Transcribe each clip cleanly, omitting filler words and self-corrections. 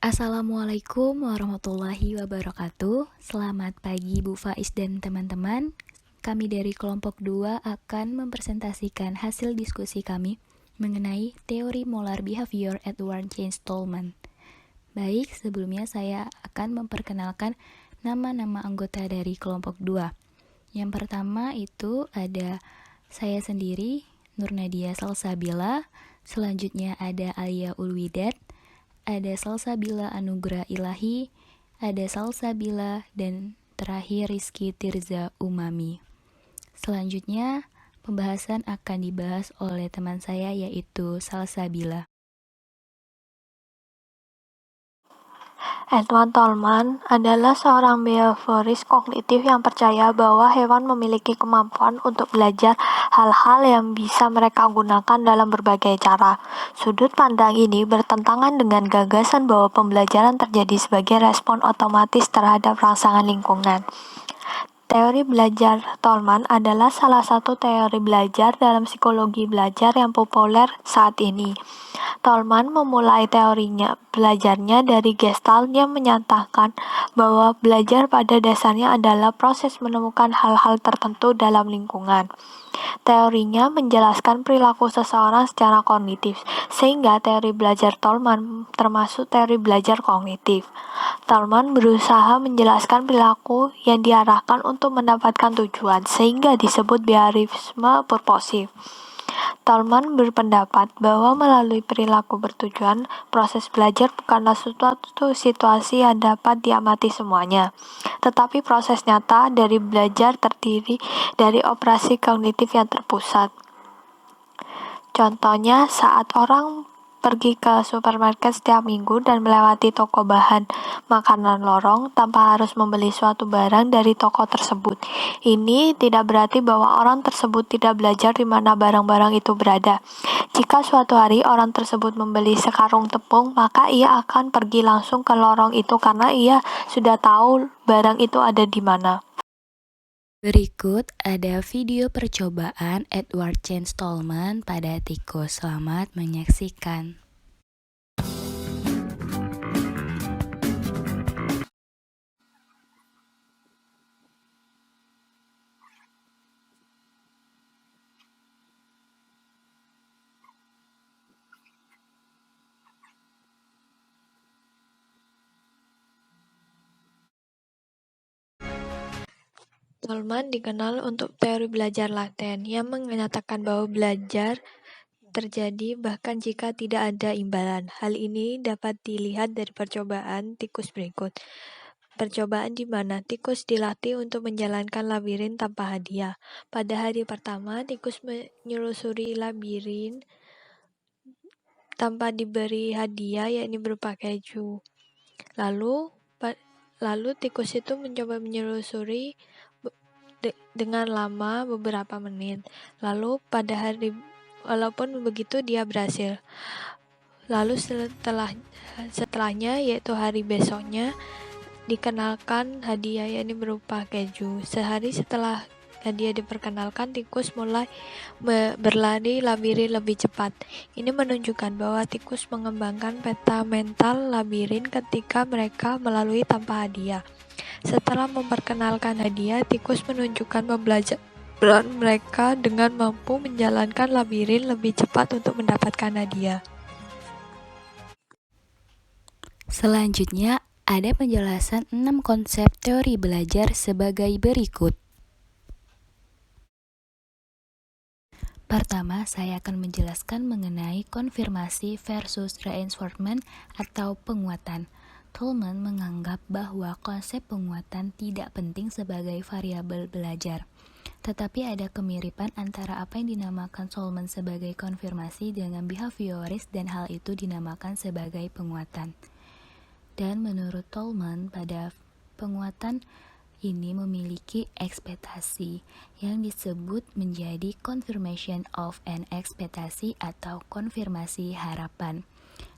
Assalamualaikum warahmatullahi wabarakatuh. Selamat pagi Bu Faiz dan teman-teman. Kami dari kelompok 2 akan mempresentasikan hasil diskusi kami mengenai teori molar behavior Edward James Tolman. Baik, sebelumnya saya akan memperkenalkan nama-nama anggota dari kelompok 2. Yang pertama itu ada saya sendiri, Nur Nadia Salsabila. Selanjutnya ada Alia Ulwidat, ada Salsabila Anugerah Ilahi, ada Salsabila, dan terakhir Rizky Tirza Umami. Selanjutnya, pembahasan akan dibahas oleh teman saya yaitu Salsabila. Edward Tolman adalah seorang behavioris kognitif yang percaya bahwa hewan memiliki kemampuan untuk belajar hal-hal yang bisa mereka gunakan dalam berbagai cara. Sudut pandang ini bertentangan dengan gagasan bahwa pembelajaran terjadi sebagai respon otomatis terhadap rangsangan lingkungan. Teori belajar Tolman adalah salah satu teori belajar dalam psikologi belajar yang populer saat ini. Tolman memulai teorinya belajarnya dari Gestalt yang menyatakan bahwa belajar pada dasarnya adalah proses menemukan hal-hal tertentu dalam lingkungan. Teorinya menjelaskan perilaku seseorang secara kognitif, sehingga teori belajar Tolman termasuk teori belajar kognitif. Tolman berusaha menjelaskan perilaku yang diarahkan untuk mendapatkan tujuan, sehingga disebut behaviorisme purposif. Tolman berpendapat bahwa melalui perilaku bertujuan, proses belajar bukanlah suatu situasi yang dapat diamati semuanya, tetapi proses nyata dari belajar terdiri dari operasi kognitif yang terpusat. Contohnya, saat orang pergi ke supermarket setiap minggu dan melewati toko bahan makanan lorong tanpa harus membeli suatu barang dari toko tersebut. Ini tidak berarti bahwa orang tersebut tidak belajar di mana barang-barang itu berada. Jika suatu hari orang tersebut membeli sekarung tepung, maka ia akan pergi langsung ke lorong itu karena ia sudah tahu barang itu ada di mana. Berikut ada video percobaan Edward James Tolman pada tikus. Selamat menyaksikan. Tolman dikenal untuk teori belajar laten yang menyatakan bahwa belajar terjadi bahkan jika tidak ada imbalan. Hal ini dapat dilihat dari percobaan tikus berikut. Percobaan di mana tikus dilatih untuk menjalankan labirin tanpa hadiah. Pada hari pertama, tikus menyelusuri labirin tanpa diberi hadiah, yakni berupa keju. Lalu tikus itu mencoba menyelusuri dengan lama beberapa menit. Walaupun begitu dia berhasil. Lalu setelahnya, yaitu hari besoknya, dikenalkan hadiah yakni berupa keju. Sehari setelah hadiah diperkenalkan, tikus mulai berlari labirin lebih cepat. Ini menunjukkan bahwa tikus mengembangkan peta mental labirin ketika mereka melalui tanpa hadiah. Setelah memperkenalkan hadiah, tikus menunjukkan pembelajaran mereka dengan mampu menjalankan labirin lebih cepat untuk mendapatkan hadiah. Selanjutnya, ada penjelasan 6 konsep teori belajar sebagai berikut. Pertama, saya akan menjelaskan mengenai konfirmasi versus reinforcement atau penguatan. Tolman menganggap bahwa konsep penguatan tidak penting sebagai variabel belajar. Tetapi ada kemiripan antara apa yang dinamakan Tolman sebagai konfirmasi dengan behavioris dan hal itu dinamakan sebagai penguatan. Dan menurut Tolman, pada penguatan ini memiliki ekspektasi yang disebut menjadi confirmation of an ekspektasi atau konfirmasi harapan.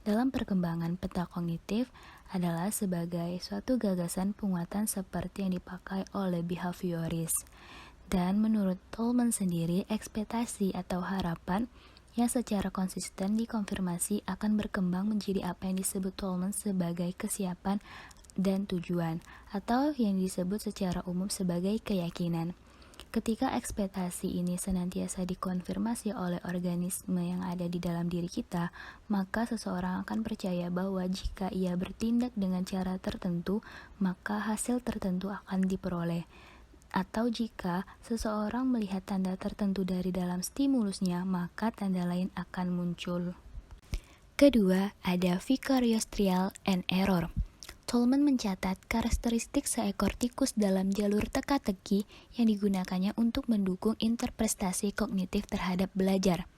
Dalam perkembangan peta kognitif adalah sebagai suatu gagasan penguatan seperti yang dipakai oleh behavioris. Dan menurut Tolman sendiri, ekspektasi atau harapan yang secara konsisten dikonfirmasi akan berkembang menjadi apa yang disebut Tolman sebagai kesiapan dan tujuan, atau yang disebut secara umum sebagai keyakinan. Ketika ekspektasi ini senantiasa dikonfirmasi oleh organisme yang ada di dalam diri kita, maka seseorang akan percaya bahwa jika ia bertindak dengan cara tertentu, maka hasil tertentu akan diperoleh. Atau jika seseorang melihat tanda tertentu dari dalam stimulusnya, maka tanda lain akan muncul. Kedua, ada vicarious trial and error. Tolman mencatat karakteristik seekor tikus dalam jalur teka-teki yang digunakannya untuk mendukung interpretasi kognitif terhadap belajar.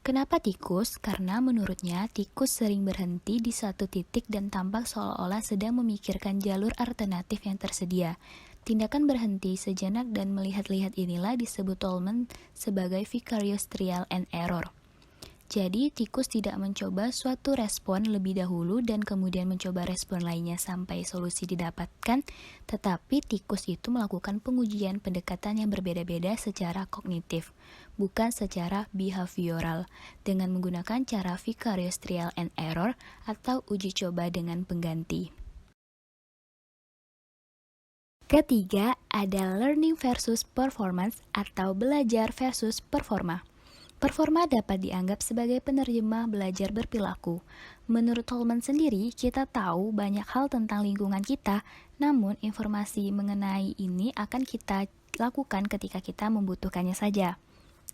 Kenapa tikus? Karena menurutnya tikus sering berhenti di satu titik dan tampak seolah-olah sedang memikirkan jalur alternatif yang tersedia. Tindakan berhenti sejenak dan melihat-lihat inilah disebut Tolman sebagai vicarious trial and error. Jadi, tikus tidak mencoba suatu respon lebih dahulu dan kemudian mencoba respon lainnya sampai solusi didapatkan, tetapi tikus itu melakukan pengujian pendekatan yang berbeda-beda secara kognitif, bukan secara behavioral, dengan menggunakan cara vicarious trial and error atau uji coba dengan pengganti. Ketiga, ada learning versus performance atau belajar versus performa. Performa dapat dianggap sebagai penerjemah belajar berperilaku. Menurut Tolman sendiri, kita tahu banyak hal tentang lingkungan kita, namun informasi mengenai ini akan kita lakukan ketika kita membutuhkannya saja.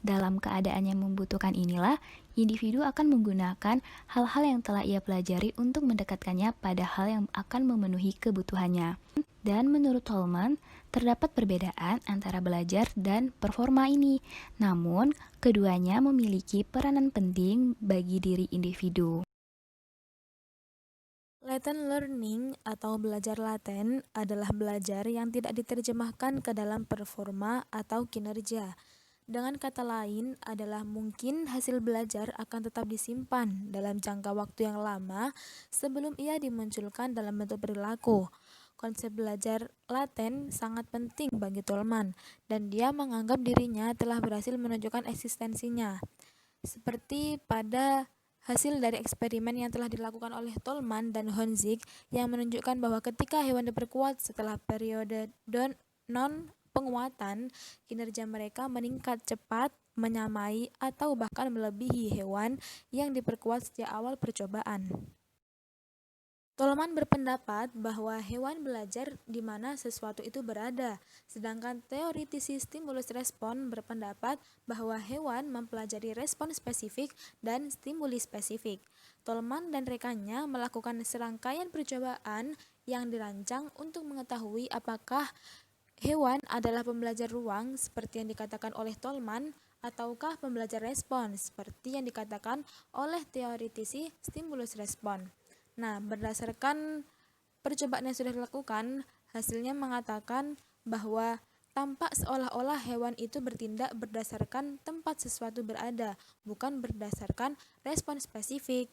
Dalam keadaan yang membutuhkan inilah, individu akan menggunakan hal-hal yang telah ia pelajari untuk mendekatkannya pada hal yang akan memenuhi kebutuhannya. Dan menurut Tolman, terdapat perbedaan antara belajar dan performa ini. Namun, keduanya memiliki peranan penting bagi diri individu. Latent learning atau belajar laten adalah belajar yang tidak diterjemahkan ke dalam performa atau kinerja. Dengan kata lain adalah mungkin hasil belajar akan tetap disimpan dalam jangka waktu yang lama sebelum ia dimunculkan dalam bentuk perilaku. Konsep belajar laten sangat penting bagi Tolman dan dia menganggap dirinya telah berhasil menunjukkan eksistensinya. Seperti pada hasil dari eksperimen yang telah dilakukan oleh Tolman dan Honzig yang menunjukkan bahwa ketika hewan diperkuat setelah periode non-penguatan, kinerja mereka meningkat cepat, menyamai, atau bahkan melebihi hewan yang diperkuat sejak awal percobaan. Tolman berpendapat bahwa hewan belajar di mana sesuatu itu berada, sedangkan teoritisi stimulus respon berpendapat bahwa hewan mempelajari respon spesifik dan stimuli spesifik. Tolman dan rekannya melakukan serangkaian percobaan yang dirancang untuk mengetahui apakah hewan adalah pembelajar ruang seperti yang dikatakan oleh Tolman, ataukah pembelajar respon seperti yang dikatakan oleh teoritisi stimulus respon. Nah, berdasarkan percobaan yang sudah dilakukan, hasilnya mengatakan bahwa tampak seolah-olah hewan itu bertindak berdasarkan tempat sesuatu berada, bukan berdasarkan respon spesifik.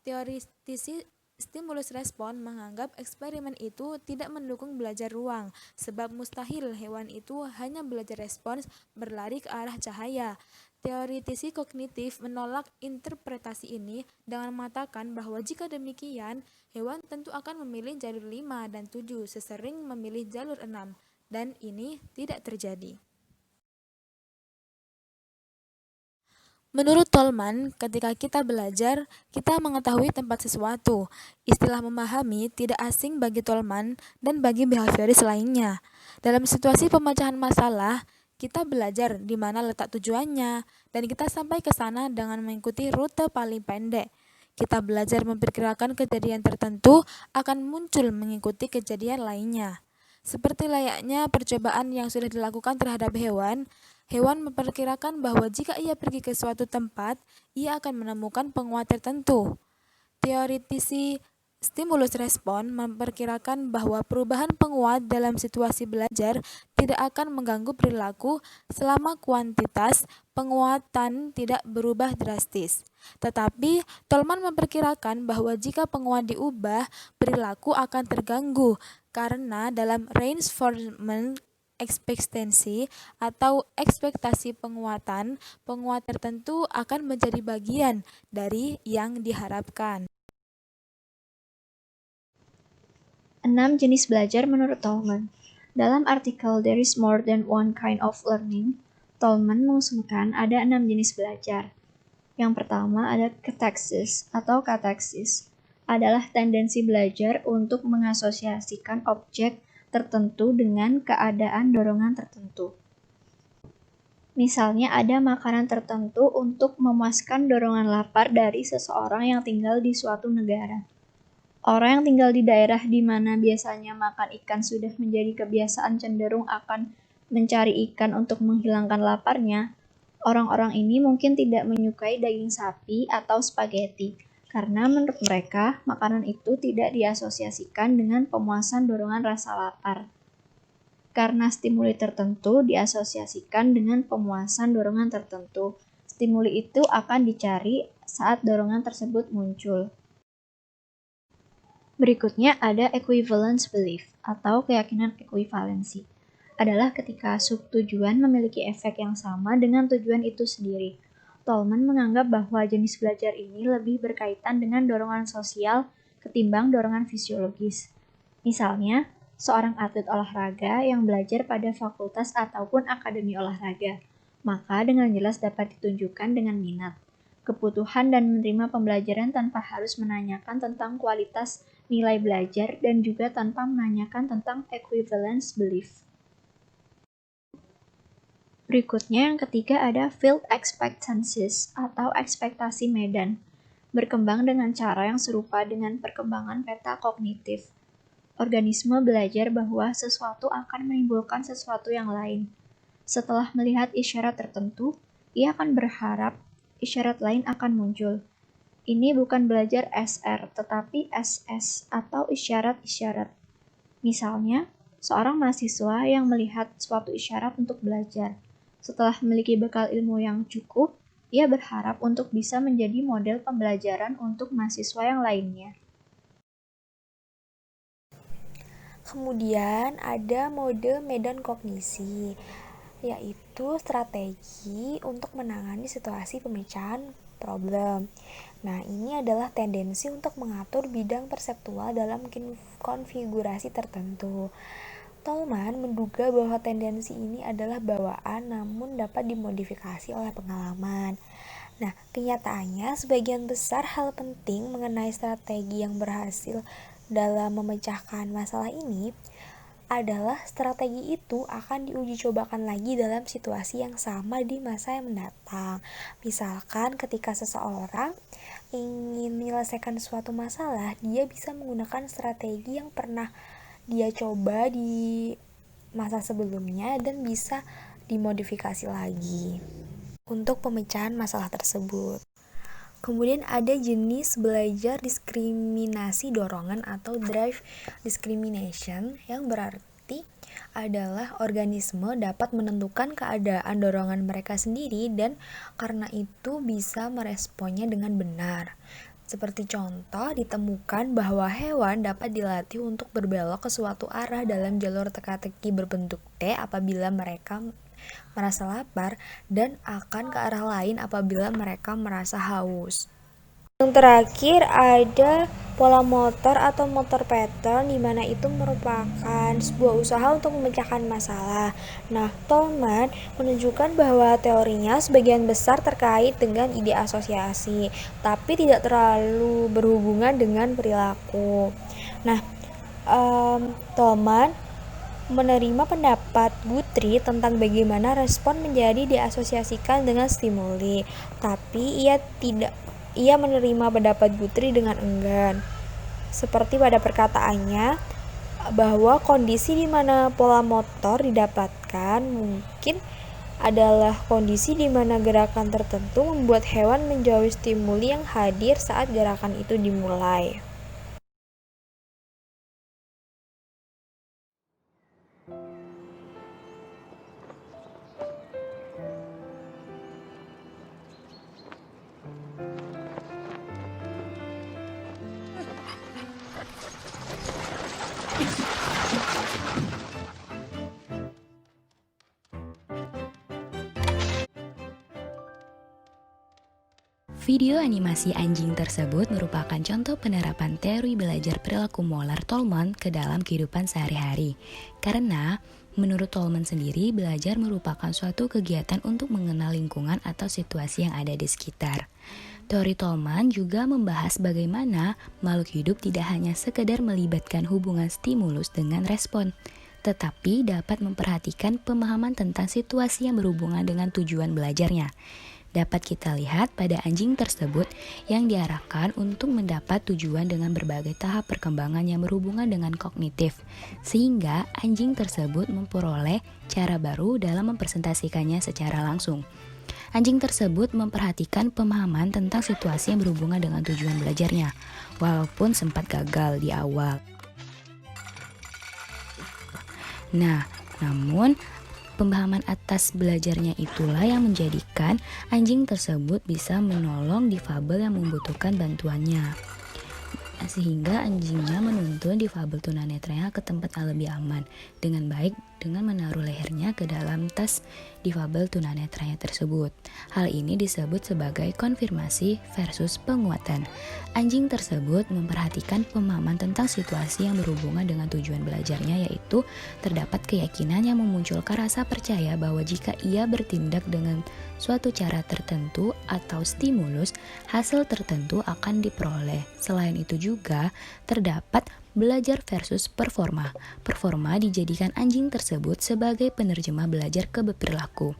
Teoritisi stimulus respon menganggap eksperimen itu tidak mendukung belajar ruang, sebab mustahil hewan itu hanya belajar respons berlari ke arah cahaya. Teoritisi kognitif menolak interpretasi ini dengan mengatakan bahwa jika demikian, hewan tentu akan memilih jalur 5 dan 7 sesering memilih jalur 6, dan ini tidak terjadi. Menurut Tolman, ketika kita belajar, kita mengetahui tempat sesuatu. Istilah memahami tidak asing bagi Tolman dan bagi behavioris lainnya. Dalam situasi pemecahan masalah, kita belajar di mana letak tujuannya, dan kita sampai ke sana dengan mengikuti rute paling pendek. Kita belajar memperkirakan kejadian tertentu akan muncul mengikuti kejadian lainnya. Seperti layaknya percobaan yang sudah dilakukan terhadap hewan, hewan memperkirakan bahwa jika ia pergi ke suatu tempat, ia akan menemukan penguat tertentu. Teoritisi stimulus respon memperkirakan bahwa perubahan penguat dalam situasi belajar tidak akan mengganggu perilaku selama kuantitas penguatan tidak berubah drastis. Tetapi, Tolman memperkirakan bahwa jika penguat diubah, perilaku akan terganggu karena dalam reinforcement ekspektasi atau ekspektasi penguat tertentu akan menjadi bagian dari yang diharapkan. 6 jenis belajar menurut Tolman. Dalam artikel There is More Than One Kind of Learning, Tolman mengusulkan ada 6 jenis belajar. Yang pertama ada kataksis atau kataksis, adalah tendensi belajar untuk mengasosiasikan objek tertentu dengan keadaan dorongan tertentu. Misalnya ada makanan tertentu untuk memuaskan dorongan lapar dari seseorang yang tinggal di suatu negara. Orang yang tinggal di daerah di mana biasanya makan ikan sudah menjadi kebiasaan cenderung akan mencari ikan untuk menghilangkan laparnya. Orang-orang ini mungkin tidak menyukai daging sapi atau spaghetti, karena menurut mereka makanan itu tidak diasosiasikan dengan pemuasan dorongan rasa lapar. Karena stimuli tertentu diasosiasikan dengan pemuasan dorongan tertentu, stimuli itu akan dicari saat dorongan tersebut muncul. Berikutnya ada equivalence belief atau keyakinan ekuivalensi. Adalah ketika subtujuan memiliki efek yang sama dengan tujuan itu sendiri. Tolman menganggap bahwa jenis belajar ini lebih berkaitan dengan dorongan sosial ketimbang dorongan fisiologis. Misalnya, seorang atlet olahraga yang belajar pada fakultas ataupun akademi olahraga, maka dengan jelas dapat ditunjukkan dengan minat, kebutuhan dan menerima pembelajaran tanpa harus menanyakan tentang kualitas nilai belajar dan juga tanpa menanyakan tentang equivalence belief. Berikutnya yang ketiga ada field expectancies atau ekspektasi medan, berkembang dengan cara yang serupa dengan perkembangan peta kognitif. Organisme belajar bahwa sesuatu akan menimbulkan sesuatu yang lain. Setelah melihat isyarat tertentu, ia akan berharap isyarat lain akan muncul. Ini bukan belajar SR, tetapi SS atau isyarat-isyarat. Misalnya, seorang mahasiswa yang melihat suatu isyarat untuk belajar. Setelah memiliki bekal ilmu yang cukup, ia berharap untuk bisa menjadi model pembelajaran untuk mahasiswa yang lainnya. Kemudian ada mode medan kognisi, yaitu strategi untuk menangani situasi pemecahan problem. Nah, ini adalah tendensi untuk mengatur bidang perseptual dalam konfigurasi tertentu. Tolman menduga bahwa tendensi ini adalah bawaan namun dapat dimodifikasi oleh pengalaman. Nah, kenyataannya sebagian besar hal penting mengenai strategi yang berhasil dalam memecahkan masalah ini adalah strategi itu akan diuji cobakan lagi dalam situasi yang sama di masa yang mendatang. Misalkan ketika seseorang ingin menyelesaikan suatu masalah, dia bisa menggunakan strategi yang pernah dia coba di masa sebelumnya dan bisa dimodifikasi lagi untuk pemecahan masalah tersebut. Kemudian ada jenis belajar diskriminasi dorongan atau drive discrimination, yang berarti adalah organisme dapat menentukan keadaan dorongan mereka sendiri dan karena itu bisa meresponnya dengan benar. Seperti contoh, ditemukan bahwa hewan dapat dilatih untuk berbelok ke suatu arah dalam jalur teka-teki berbentuk T apabila mereka merasa lapar dan akan ke arah lain apabila mereka merasa haus. Yang terakhir ada pola motor atau motor pattern, di mana itu merupakan sebuah usaha untuk memecahkan masalah. Nah, Tolman menunjukkan bahwa teorinya sebagian besar terkait dengan ide asosiasi, tapi tidak terlalu berhubungan dengan perilaku. Nah, Tolman menerima pendapat Guthrie tentang bagaimana respon menjadi diasosiasikan dengan stimuli, tapi ia menerima pendapat Guthrie dengan enggan. Seperti pada perkataannya bahwa kondisi di mana pola motor didapatkan mungkin adalah kondisi di mana gerakan tertentu membuat hewan menjauhi stimuli yang hadir saat gerakan itu dimulai. Video animasi anjing tersebut merupakan contoh penerapan teori belajar perilaku molar Tolman ke dalam kehidupan sehari-hari. Karena menurut Tolman sendiri, belajar merupakan suatu kegiatan untuk mengenal lingkungan atau situasi yang ada di sekitar. Teori Tolman juga membahas bagaimana makhluk hidup tidak hanya sekedar melibatkan hubungan stimulus dengan respon, tetapi dapat memperhatikan pemahaman tentang situasi yang berhubungan dengan tujuan belajarnya. Dapat kita lihat pada anjing tersebut yang diarahkan untuk mendapat tujuan dengan berbagai tahap perkembangan yang berhubungan dengan kognitif, sehingga anjing tersebut memperoleh cara baru dalam mempresentasikannya secara langsung. Anjing tersebut memperhatikan pemahaman tentang situasi yang berhubungan dengan tujuan belajarnya, walaupun sempat gagal di awal. Namun pemahaman atas belajarnya itulah yang menjadikan anjing tersebut bisa menolong difabel yang membutuhkan bantuannya. Sehingga anjingnya menuntun difabel tunanetranya ke tempat yang lebih aman dengan baik dengan menaruh lehernya ke dalam tas difabel tunanetranya tersebut. Hal ini disebut sebagai konfirmasi versus penguatan. Anjing tersebut memperhatikan pemahaman tentang situasi yang berhubungan dengan tujuan belajarnya, yaitu terdapat keyakinan yang memunculkan rasa percaya bahwa jika ia bertindak dengan suatu cara tertentu atau stimulus, hasil tertentu akan diperoleh. Selain itu juga terdapat belajar versus performa. Performa dijadikan anjing tersebut sebagai penerjemah belajar ke perilaku.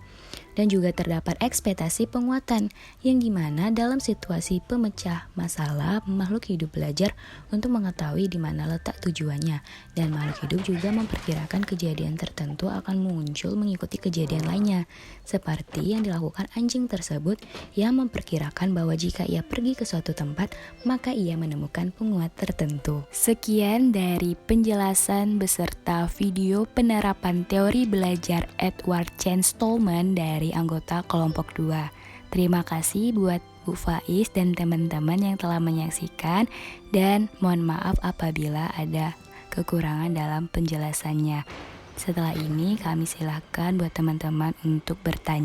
Dan juga terdapat ekspektasi penguatan, yang dimana dalam situasi pemecah masalah, makhluk hidup belajar untuk mengetahui di mana letak tujuannya. Dan makhluk hidup juga memperkirakan kejadian tertentu akan muncul mengikuti kejadian lainnya, seperti yang dilakukan anjing tersebut yang memperkirakan bahwa jika ia pergi ke suatu tempat, maka ia menemukan penguat tertentu. Sekian dari penjelasan beserta video penerapan teori belajar Edward Chen Stallman dari anggota kelompok 2. Terima kasih buat Bu Faiz dan teman-teman yang telah menyaksikan, dan mohon maaf apabila ada kekurangan dalam penjelasannya. Setelah ini kami silakan buat teman-teman untuk bertanya.